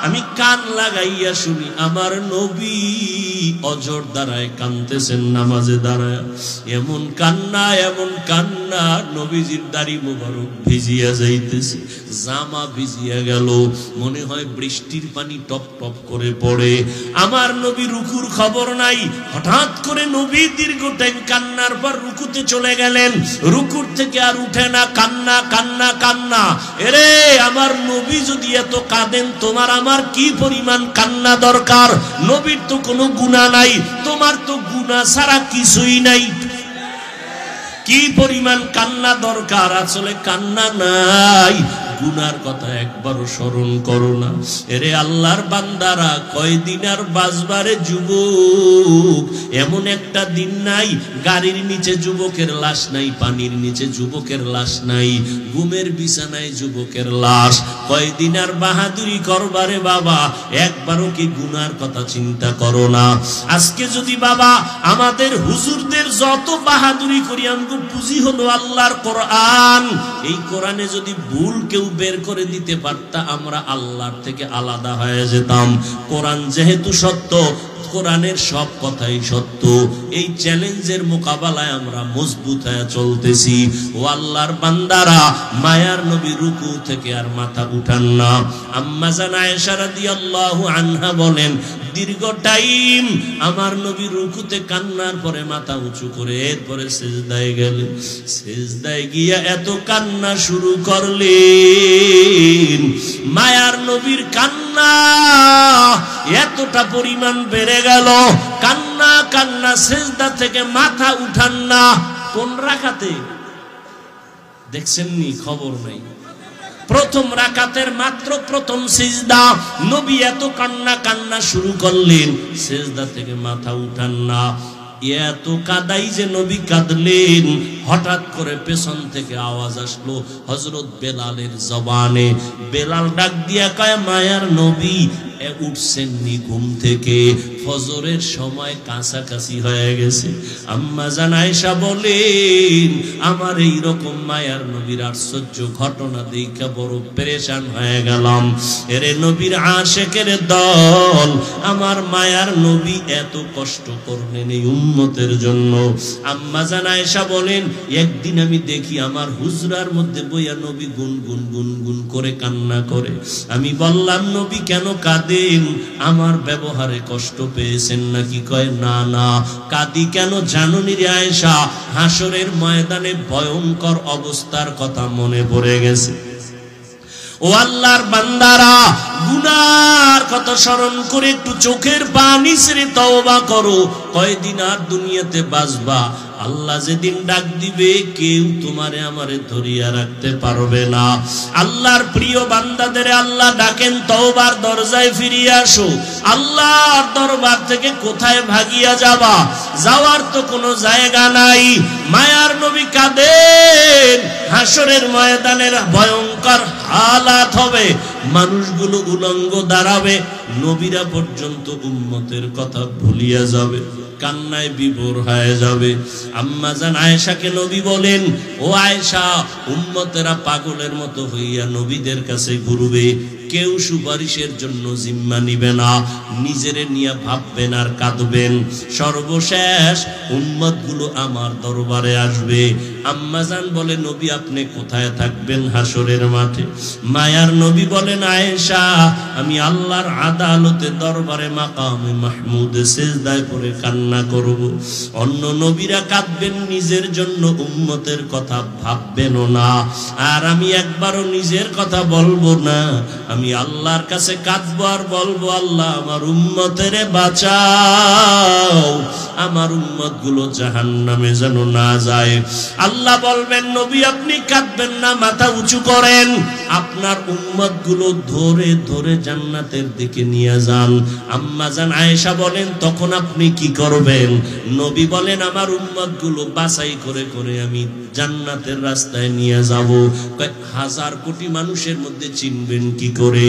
আমি কান লাগাইয়া শুনি আমার নবী অজর দাঁড়ায় কাঁদতেছেন নামাজে দাঁড়ায়। এমন কান্না নবীজির দাড়ি মোবারক ভিজিয়া যাইতেছে, জামা ভিজিয়া গেল, মনে হয় বৃষ্টির পানি টপ টপ করে পড়ে। আমার নবী রুকুর খবর নাই। হঠাৎ করে নবী দীর্ঘ টাইম কান্নার পর রুকুতে চলে গেলেন। রুকুর থেকে আর উঠে না, কান্না কান্না কান্না। এরে আমার নবী যদি এত কাঁদেন, তোমার আমার কি পরিমাণ কান্না দরকার? নবীর তো কোনো গুনাহ নাই, তোমার তো গুনাহ ছাড়া কিছুই নাই। কি পরিমাণ কান্না দরকার? আসলে কান্না নাই, গুনার কথা একবারও স্মরণ করো না। এরে আল্লাহর বান্দারা, কয়দিন আর বাঁচবারে যুবক? এমন একটা দিন নাই গাড়ির নিচে যুবকের লাশ নাই, পানির নিচে যুবকের লাশ নাই, ঘুমের বিছানায় যুবকের লাশ। কয়দিন আর বাহাদুরি করবারে বাবা? একবারও কি গুনার কথা চিন্তা করো না? আজকে যদি বাবা আমাদের হুজুরদের যত বাহাদুরি করি, আমগো পুঁজি হলো আল্লাহর কোরআন। এই কোরআনে যদি ভুল কেউ বের করে দিতে পারতা, আমরা আল্লাহর থেকে আলাদা হয়ে যেতাম। কোরআন যেহেতু সত্য, কোরআনের সব কথাই সত্য। এই চ্যালেঞ্জের মোকাবেলায় আমরা মজবুত হয়ে চলতেছি। ও আল্লাহর বান্দারা, মায়ার নবী রুকু থেকে আর মাথা উঠান না। আম্মা জান আয়েশা রাদিয়াল্লাহু আনহা বলেন, দীর্ঘ টাইম আমার নবী রুকুতে কান্নার পরে মাথা উঁচু করে এরপরে সিজদায় গেলেন। সিজদায় গিয়া এত কান্না শুরু করলেন, মায়ার নবীর কান্না এতটা পরিমাণ বেড়ে গেল, কান্না কান্না, সিজদা থেকে মাথা উঠান না। কোন রাকাতে দেখছেন নি? খবর নাই। প্রথম রাকাতের মাত্র প্রথম সিজদা, নবী এত কান্না কান্না শুরু করলেন, সিজদা থেকে মাথা উঠান না। এত কাদাই যে নবী কাঁদলেন, হঠাৎ করে পেছন থেকে আওয়াজ আসলো হযরত বেলালের জবানে। বেলাল ডাক দিয়া কয়, মায়ার নবী উঠছেন নি ঘুম থেকে? ফজরের সময় কাছাকাছি হয়ে গেছে। আম্মা জান আয়েশা বলেন, আমার এই রকম মায়ার নবীর আশ্চর্য ঘটনা দেখে বড় পেরেশান হয়ে গেলাম। এরে নবীর আশিকের দল, আমার মায়ার নবী এত কষ্ট করলেন এই উম্মতের জন্য। আম্মা জান আয়েশা বলেন, একদিন আমি দেখি আমার হুজরার মধ্যে বইয়া নবী গুনগুন গুনগুন করে কান্না করে। আমি বললাম, নবী কেন কাঁদেন? আমার ব্যবহারে কষ্ট পেয়েছেন নাকি? কয়, না না, কাঁদি কেন জানুনি রে আয়েশা? হাসরের ময়দানে ভয়ঙ্কর অবস্থার কথা মনে পড়ে গেছে। ও আল্লাহর বান্দারা, গুনার কথা স্মরণ করে একটু চোখের পানি ছেড়ে তওবা করো। কয়দিন আর দুনিয়াতে বাঁচবা? আল্লাহ যেদিন ডাক দিবে, কেউ তোমারে আমারে ধরিয়া রাখতে পারবে না। আল্লাহর প্রিয় বান্দাদের আল্লাহ ডাকেন, তওবার দরজায় ফিরিয়ে আসো। আল্লাহর দরবার থেকে কোথায় ভাগিয়া যাবা? যাওয়ার তো কোনো জায়গা নাই। মায়ার নবী কাঁদেন, হাসরের ময়দানের ভয়ঙ্কর হালাত হবে, মানুষগুলো উলঙ্গ দাঁড়াবে, নবীরা পর্যন্ত উম্মতের কথা ভুলিয়া যাবে, কান্নায় বিভোর হয়ে যাবে। আম্মা জান আয়েশাকে নবী বলেন, ও আয়েশা, উম্মতেরা পাগলের মতো হইয়া নবীদের কাছে ঘুরবে, কেউ সুপারিশের জন্য জিম্মা নিবে না, নিজেরে নিয়ে ভাববেন আর কাঁদবেন। সর্বশেষ উম্মতগুলো আমার দরবারে আসবে। আম্মা জান বলে, নবী আপনি কোথায় থাকবেন হাসরের মাঠে? মায়ার নবী বলেন, আয়েশা, আমি আল্লাহর আদালতে দরবারে মাকামে মাহমুদে সিজদায় পড়ে কান্না করব। অন্য নবীরা কাঁদবেন নিজের জন্য, উম্মতের কথা ভাববেনও না। আর আমি একবারও নিজের কথা বলবো না, আমি আল্লাহর কাছে কাঁদবো আর বলবো, আল্লাহ আমার উম্মতেরে বাঁচাও, আমার উম্মত গুলো জাহান্নামে যেন না যায়। আল্লাহ বলবেন, নবী আপনি কাঁদবেন না, মাথা উঁচু করেন, আপনার উম্মত গুলো ধরে ধরে জান্নাতের দিকে নিয়ে যান। আম্মা জান আয়েশা বলেন, তখন আপনি কি করবেন? নবী বলেন, আমার উম্মত গুলো বাছাই করে করে আমি জান্নাতের রাস্তায় নিয়ে যাব। হাজার কোটি মানুষের মধ্যে চিনবেন কি করে?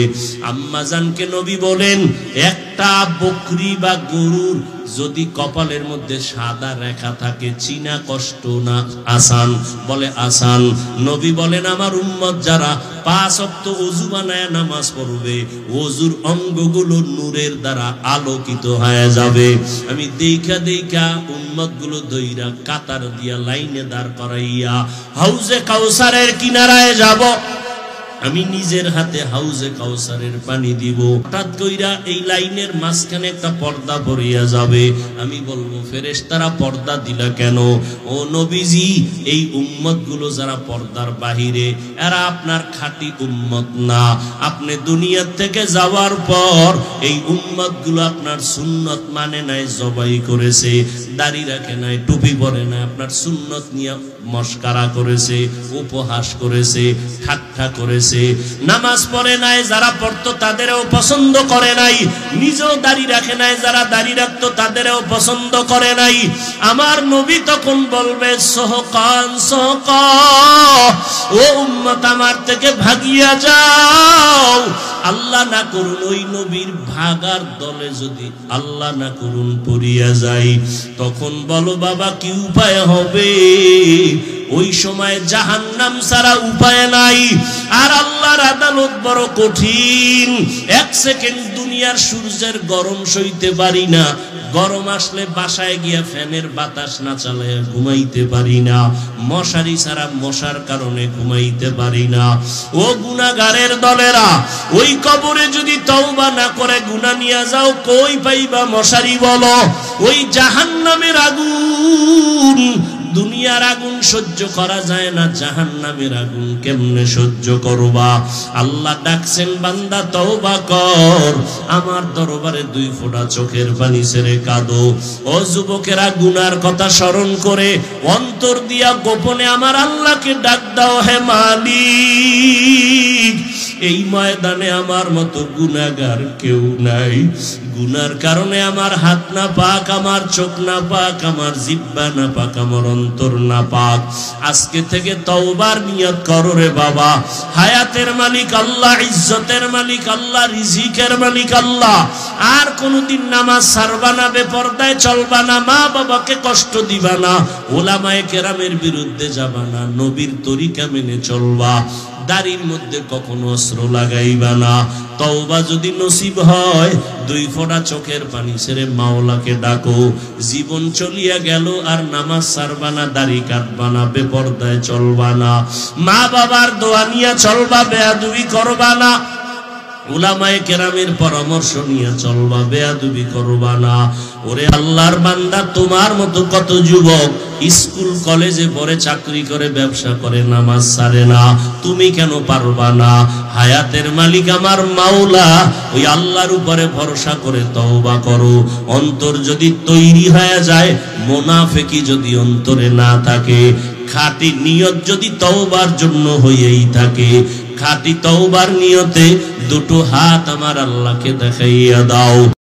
আম্মা জানকে নবী বলেন, একটা একটা বকরি বা গরুর যদি কপালের মধ্যে সাদা রেখা থাকে চিনা কষ্ট না আসান? বলে আসান। নবী বলেন আমার উম্মত যারা 5 ওয়াক্ত ওযু বানায় নামাজ পড়বে, ওযুর অঙ্গগুলো নূরের দ্বারা আলোকিত হয়ে যাবে। আমি দেখা উম্মত গুলো দইরা কাতার দিয়া লাইনে দাঁড় করাইয়া হাউজে কাউসারের কিনারায় যাব। আমি নিজের হাতে হাউজে কাউসারের পানি দিব। হঠাৎ কইরা এই লাইনের মাঝখানে একটা পর্দা পড়িয়া যাবে। আমি বলবো ফেরেশতারা পর্দা দিলা কেন? ও নবীজি, এই উম্মত গুলো যারা পর্দার বাহিরে, এরা আপনার খাঁটি উম্মত না। আপনি দুনিয়া থেকে যাওয়ার পর এই উম্মত গুলো আপনার সুন্নত মানে নাই, জবাই করেছে, দাড়ি রাখে নাই, টুপি পরে নাই, আপনার সুন্নত নিয়ে মস্কারা করেছে, উপহাস করেছে, ঠাট্টা করেছে। নামাজ পড়ে নাই, যারা পড়তো তাদেরও পছন্দ করে নাই। নিজেও দাড়ি রাখে নাই, যারা দাড়ি রাখতো তাদেরও পছন্দ করে নাই। আমার নবী তখন বলবে সহকান সহকা, ও উম্মত আমার থেকে ভাগিয়া যাও। আল্লাহ না করুন ওই নবীর ভাগার দলে যদি আল্লাহ না করুন পড়িয়া যাই, তখন বলো বাবা কি উপায় হবে? ওই সময় জাহান্নাম ছাড়া উপায় নাই। আর আল্লাহর আদালত বড় কঠিন। 1 সেকেন্ড দুনিয়ার সূর্যের গরম সইতে পারি না, গরম আসলে বাসায় গিয়া ফ্যানের বাতাস না চালায় ঘুমাইতে পারি না, মশারি ছাড়া মশার কারণে ঘুমাইতে পারি না। ও গুনাহগারের দলেরা, ওই কবরে যদি তওবা না করে গুনাহ নিয়ে যাও, কই পাইবা মশারি বলো? ওই জাহান্নামের আগুন, দুনিয়ার আগুন সহ্য করা যায় না, জাহান্নামের আগুন কেমনে সহ্য করবা? আল্লাহ ডাকছেন বান্দা তওবা কর, আমার দরবারে 2 ফোঁটা চোখের পানি ছেড়ে কাঁদো। ও যুবকেরা, গুনার কথা স্মরণ করে অন্তর দিয়া গোপনে আমার আল্লাহকে ডাক দাও, হে মালিক এই ময়দানে আমার মতো গুনাহগার কেউ নাই। গুনার কারণে আমার হাত না পাক, আমার চোখ না পাক, আমার জিহ্বা না পাক, আমার অন্তর না পাক। আজকে থেকে তওবার নিয়ত করো রে বাবা। হায়াতের মালিক আল্লাহ, ইজ্জতের মালিক আল্লাহ, রিজিকের মালিক আল্লাহ। আর কোনদিন নামাজ ছাড়বা না, বেপরদায় চলবা না, মা বাবাকে কষ্ট দিবা না, ওলামায়ে কেরামের বিরুদ্ধে যাবা না, নবীর তরিকা মেনে চলবা। দাড়ির মধ্যে কখনো অস্ত্র লাগাইবা না। তওবা যদি নসিব হয় 2 ফোঁটা চোখের পানি ছেড়ে মাওলাকে ডাকো। জীবন চলিয়া গেল আর নামাজ ছাড়বা না, দাড়ি কাটবা না, বেপরদায় চলবা না, মা বাবার দোয়া নিয়ে চলবা, বেয়াদবি করবা না, উলামায়ে কেরামের পরামর্শ নিয়ে চলবা, বেয়াদবি করবা না। ওরে আল্লাহর বান্দা, তোমার মতো কত যুবক স্কুল কলেজে পড়ে, চাকরি করে, ব্যবসা করে, নামাজ ছাড়ে না। তুমি কেন পারবা না? হায়াতের মালিক আমার মাওলা, ওই আল্লাহর উপরে ভরসা করে তওবা করো। অন্তর যদি তৈরি হয়ে যায়, মুনাফিকি যদি অন্তরে না থাকে, খাঁটি নিয়ত যদি তওবার জন্য হয়েই থাকে, খাঁটি তওবার নিয়তে 2 হাত আমার আল্লাহকে দেখাইয়া দাও।